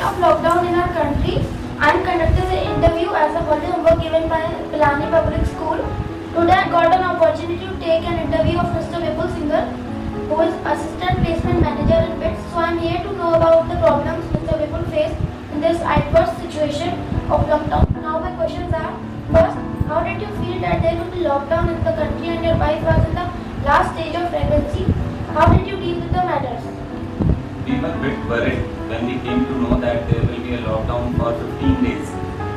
of lockdown in our country, I am conducting the interview as a holiday homework given by Pilani Public School. Today I got an opportunity to take an interview of Mr. Vipul Singhal, who is Assistant Placement Manager in BITS. So I am here to know about the problems Mr. Vipul faced in this adverse situation of lockdown. Now my questions are, first, how did you feel that there will be lockdown in the country and your wife was in the last stage of pregnancy? How did you deal with the matters? We were a bit worried when we came to know that there will be a lockdown for 15 days,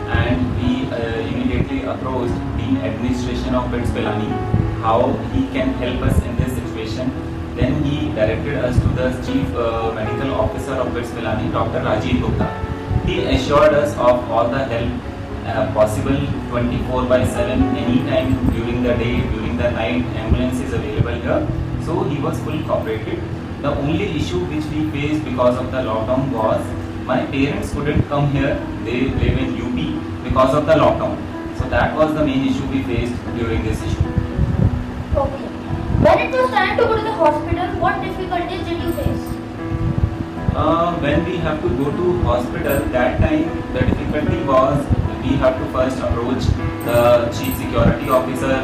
and we immediately approached the administration of BITS Pilani how he can help us in this situation. Then he directed us to the Chief Medical Officer of BITS Pilani, Dr. Rajiv Gupta. He assured us of all the help possible 24/7, anytime during the day, during the night, ambulance is available here. So he was fully cooperative. The only issue which we faced because of the lockdown was my parents couldn't come here. They live in UP because of the lockdown. So that was the main issue we faced during this issue. Okay. When it was time to go to the hospital, what difficulties did you face? When we have to go to hospital, that time the difficulty was we have to first approach the Chief Security Officer,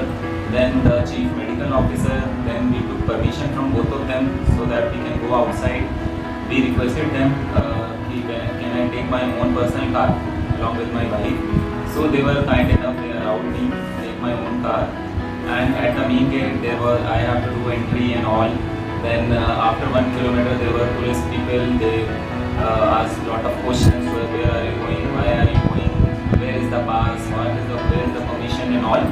then the Chief Medical Officer, then we took permission from both of them so that we can go outside. We requested them, can I take my own personal car along with my wife? So they were kind enough, they allowed me to take my own car. And at the main gate, I have to do entry and all. Then after 1 kilometer, there were police people. They asked a lot of questions: where are you going? Why are you going? Where is the pass? Where is the permission and all?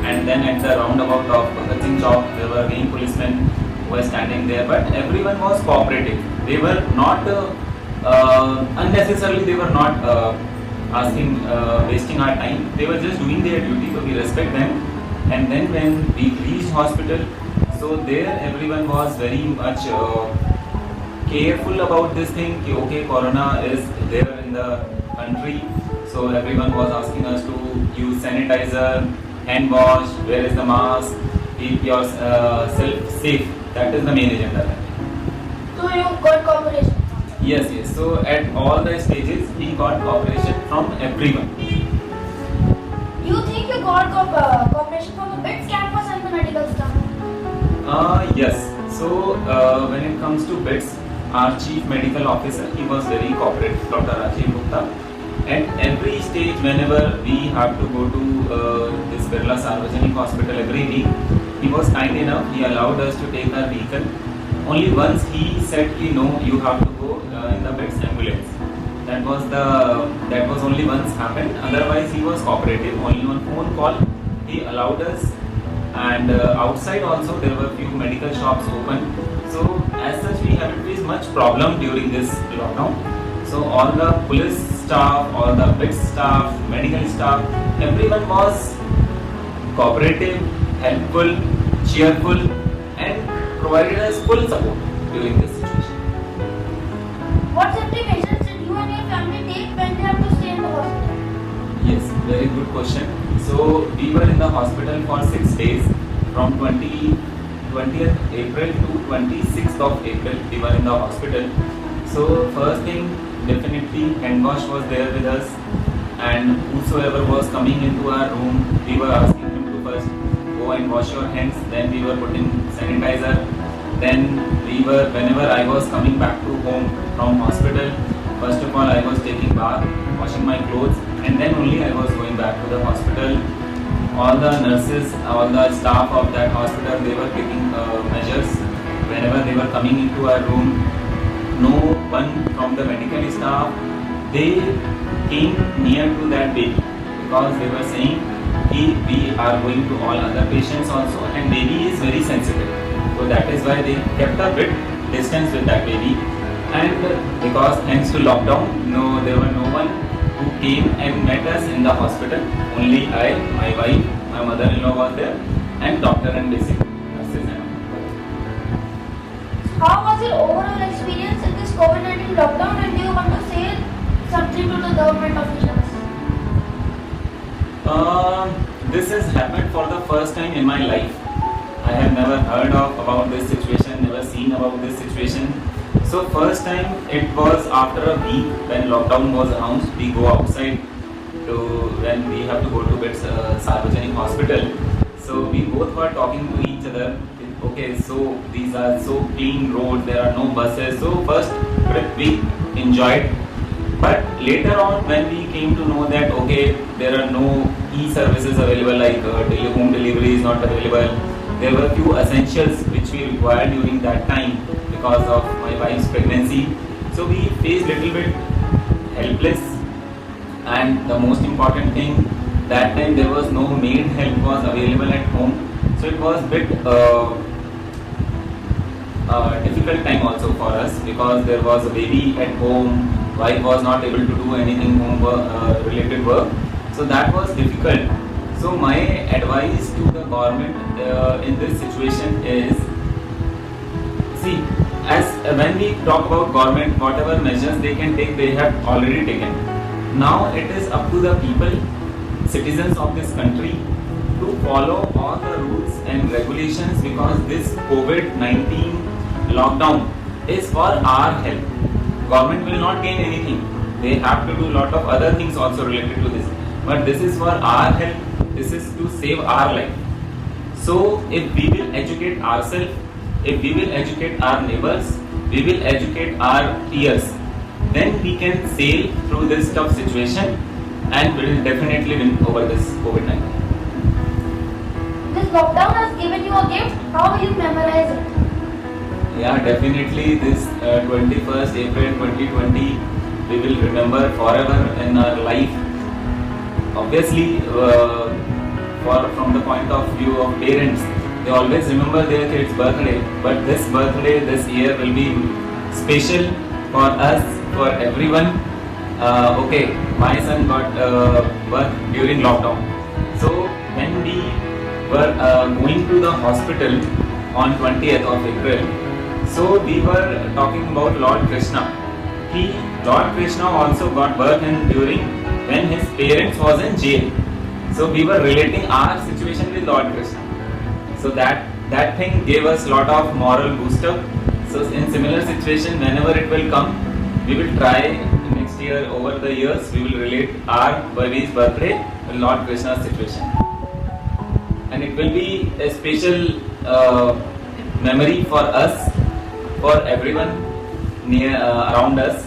And then at the roundabout of Bhagat Singh Chowk, there were again policemen who were standing there. But everyone was cooperative. They were not unnecessarily. They were not wasting our time. They were just doing their duty. So we respect them. And then when we reached hospital, so there everyone was very much careful about this thing. Okay, Corona is there in the country, so everyone was asking us to use sanitizer, hand wash, where is the mask, keep yourself safe. That is the main agenda. So you got cooperation? Yes. So at all the stages, we got cooperation from everyone. You think you got cooperation from the BITS campus and the medical staff? Yes. So when it comes to BITS, our Chief Medical Officer, he was very cooperative, Dr. Rajiv Gupta. At every stage, whenever we have to go to this Birla Sarvajanik Hospital every week, he was kind enough. He allowed us to take our vehicle. Only once he said, no, you have to go in the BITS ambulance. That was only once happened. Otherwise, he was cooperative. Only on phone call, he allowed us. And outside also, there were few medical shops open. So as such, we haven't faced much problem during this lockdown. So all the police staff, all the BITS staff, medical staff, everyone was cooperative, helpful, cheerful, and provided us full support during this situation. What safety measures did you and your family take when you have to stay in the hospital? Yes, very good question. So we were in the hospital for 6 days, from 20th April to 26th of April. We were in the hospital. So first thing, definitely hand wash was there with us, and whosoever was coming into our room, we were asking him to first go and wash your hands. Then we were putting sanitizer. Then whenever I was coming back to home from hospital, first of all I was taking bath, washing my clothes, and then only I was going back to the hospital. All the nurses, all the staff of that hospital, they were taking measures whenever they were coming into our room. No one from the medical staff, they came near to that baby because they were saying we are going to all other patients also, and baby is very sensitive. So that is why they kept a bit distance with that baby. And because thanks to lockdown, there were no one who came and met us in the hospital. Only I, my wife, my mother-in-law was there, and doctor and basic nurses. How was your overall experience in this COVID-19 lockdown, and do you want to say something to the government officials? This has happened for the first time in my life. I have never heard about this situation, never seen about this situation. So first time it was after a week when lockdown was announced. We go outside to when we have to go to Sarvajanik Hospital. So we both were talking to each other. Okay, so these are so clean roads. There are no buses. So first trip we enjoyed. But later on, when we came to know that okay, there are no e-services available, like home delivery is not available. There were few essentials which we required during that time because of my wife's pregnancy. So we faced little bit helpless, and the most important thing, that time there was no maid help was available at home. So it was bit difficult time also for us because there was a baby at home. Wife was not able to do anything home related work. So that was difficult. So my advice to the government in this situation is, see, as when we talk about government, whatever measures they can take, they have already taken. Now it is up to the people, citizens of this country, to follow all the rules and regulations, because this COVID-19 lockdown is for our help. Government will not gain anything. They have to do lot of other things also related to this. But this is for our help. This is to save our life. So if we will educate ourselves, if we will educate our neighbors, we will educate our peers, then we can sail through this tough situation and will definitely win over this COVID-19. This lockdown has given you a gift. How will you memorize it? Yeah, definitely this 21st April 2020 we will remember forever in our life. Obviously, from the point of view of parents, they always remember their kid's birthday, but this birthday this year will be special for us, for everyone. Okay, my son got birth during lockdown. So when we were going to the hospital on 20th of April, so we were talking about Lord Krishna. Lord Krishna also got birth during when his parents was in jail. So we were relating our situation with Lord Krishna. So that thing gave us lot of moral booster. So in similar situation, whenever it will come, we will try next year, over the years, we will relate our baby's birthday with Lord Krishna's situation. And it will be a special memory for us, for everyone near around us.